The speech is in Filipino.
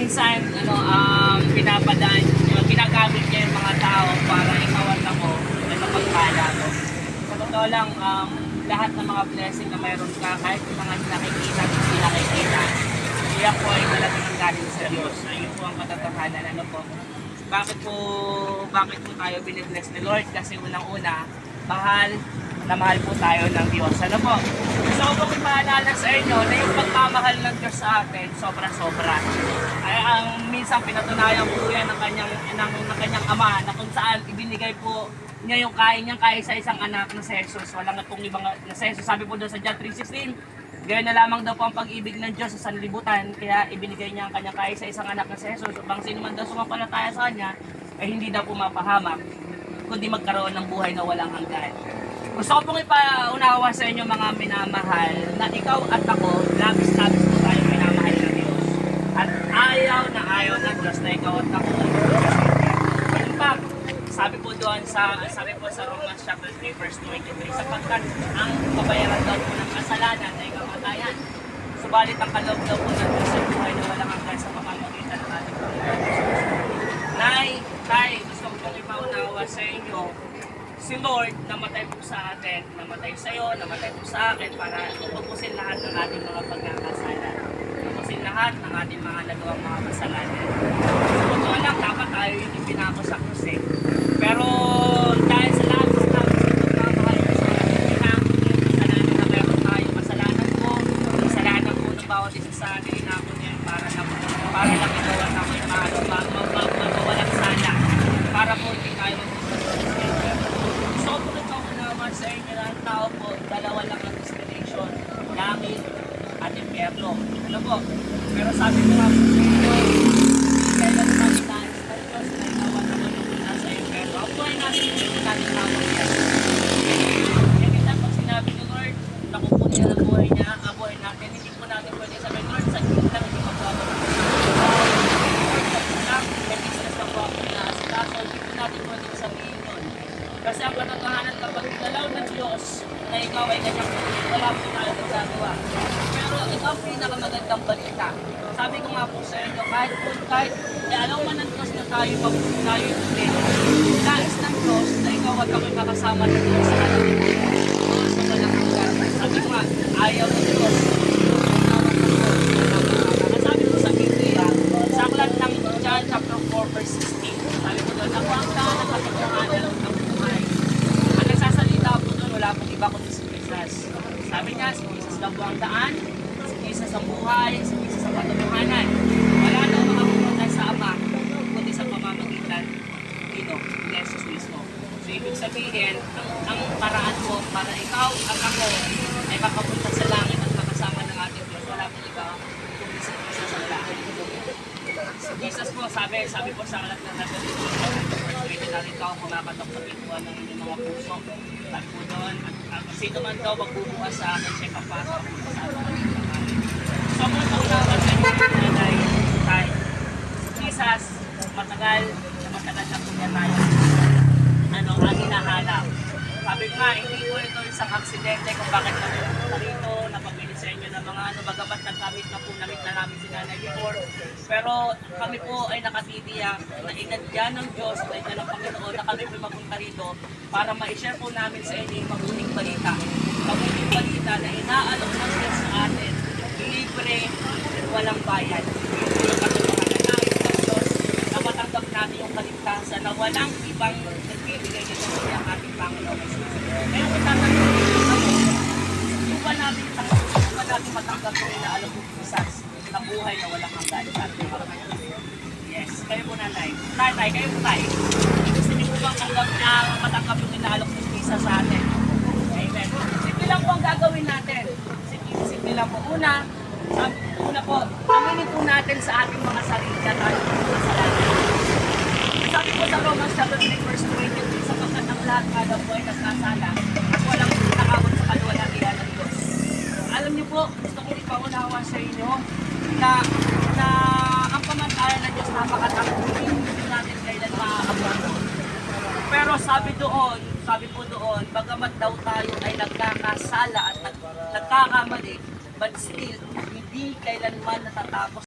minsan pinapadaan, ginagamit niya yung mga tao para ikaw at ako ay mapagpala ko. Sa totoo lang, lahat ng mga blessing na mayroon ka, kahit yung mga nakikita at hindi nakikita, iyan po ay talagang ang galing sa Diyos. Ayun po ang katotohanan. Ano po? Bakit po tayo binibless ni Lord? Kasi unang-una, mahal po tayo ng Diyos. Ano po? Gusto ko pong ipaalala sa inyo na yung pagmamahal ng Diyos sa atin, sobra-sobra. Ay, ang minsan pinatunayan po yan ng kanyang ama na kung saan ibinigay po niya yung niyang kaya sa isang anak na si Jesus. Walang pong ibang na si Jesus. Sabi po doon sa John 3:16, gayon na lamang daw po ang pag-ibig ng Diyos sa sanlibutan, kaya ibinigay niya ang kanyang kaya sa isang anak na si Jesus upang sino man daw sumampalataya sa kanya ay hindi daw pumapahamak, kundi magkaroon ng buhay na walang hanggan. Gusto ko pong ipaunawa sa inyo mga minamahal na ikaw at ako, labis-labis po tayo minamahal ng Diyos. At ayaw ng Diyos na ikaw at ako ay in fact, sabi po sa Romans chapter 3 verse 23, sapagkat ang kabayaran daw po ng kasalanan ay kamatayan. Subalit ang kaloob daw po ng Diyos ay buhay na walang hanggan sa pamamagitan ng ating Panginoon Jesus. Tay, gusto ko pong ipaunawa sa inyo, si Lord namatay po sa atin, namatay sa iyo, namatay po sa akin para tutupusin lahat ng ating mga pagkakasala. Tutupusin lahat ng ating mga nagawang mga kasalanan. So, totoo lang, dapat tayo yung ipinako sa krus eh. Pero dahil sa lahat ng pagmamahal sa kasalanan na meron tayo, kasalanan ko, kasalanan po ng bawat isa sa atin, inako niya para lang ikaw at ako yung magawalang sala. Para po hindi tayo sa inyo na ang tao po, dalawa lang ang destination, langit at impyerno. Ano po? Pero sabi ko nga po sa inyo, kailan naman nais ng Diyos na ikaw at ako nung nasa impyerno. Ang buhay natin, hindi natin tawag yan. Hindi lang pag sinabi ni Lord, nakukunin ang buhay niya, ang buhay natin, hindi po natin pwede sabihin, Lord, sa inyo lang, hindi magbabago. Lord, sa inyo lang, may business na po ako inaasikaso, hindi po natin pwede sabihin yun. Kasi ang katotohanan kapag dalaw ng Diyos na ikaw ay kanyang wala po tayo magagawa. Pero ito ang pinakamagandang balita. Sabi ko nga po sa inyo, kahit alam man ng Diyos na tayo hindi. Nais ng Diyos na ikaw at kami makasama ng Diyos sa kanyang Diyos na walang hanggan. Sabi ko nga, ayaw ng Diyos. Sabi ko sa Biblia, sa aklat ng John chapter 4 verse 16, sabi ko doon, ako ang daan ng katotohanan ng wala pong iba kundi si Jesus. Sabi niya, si Jesus lang po ang daan, si Jesus ang buhay, si Jesus ang katotohanan. Wala daw makapupunta sa Ama, kundi sa pamamagitan dito, Jesus mismo. So, ibig sabihin, ang paraan mo para ikaw at ako ay makapunta sa langit at makasama ng ating Diyos. Wala pong iba kundi si Jesus ang daan. Si Jesus po, sabi po sa alat ng Revelation, pwede natin ikaw kumakatok sa pintuan ng inyong mga puso. Sabi po doon, at sino man daw magbubukas sa akin, siya kapasok sa akin. So, kung naunawan sa inyo ng nanay, tayo, Jesus, matagal na po niya tayo. Ang hinahanap. Sabi ko nga, hindi po ito isang aksidente kung bakit napunta rito, napabili sa inyo ng mga bagamat nagkamit na po namin si nanay before. Pero kami po ay nakatitiyak na inadya ng Diyos, na inadya ng Panginoon na kami po mapunta rito para ma-share po namin sa inyo yung mabuting balita. Mabuting balita na inaalok ng Diyos sa atin, libre, walang bayad. Yung katotohanan na ayos ng Diyos na matanggap natin yung kaligtasan na walang ibang nagbibigay nito sa ating Panginoon. Ngayon kung tatanggap yung ba natin matanggap kung inaalok ng Jesus na buhay na walang hanggan sa ating Panginoon. Yes, kayo po nanay. Tatay, kayo po tayo. Gusto niyo po bang matanggap yung inaalok ng Jesus sa atin? Amen. Simple lang po ang gagawin natin. Simple lang po. Una po, aminin po natin sa ating mga sarili na tayo kasalanan. Sabi po sa Romans chapter 3 verse 23, sapagkat ang lahat kada po ay nagkasala at walang nakawag sa kaluwalhatian ng Diyos. Alam niyo po, gusto kong ipaunawa sa inyo na ang pamantayan ng Diyos napakatakot, hindi natin kailan maaabot. Pero sabi po doon, bagamat daw tayo ay nagkakasala at nagkakamali, but still, hindi kailanman natatapos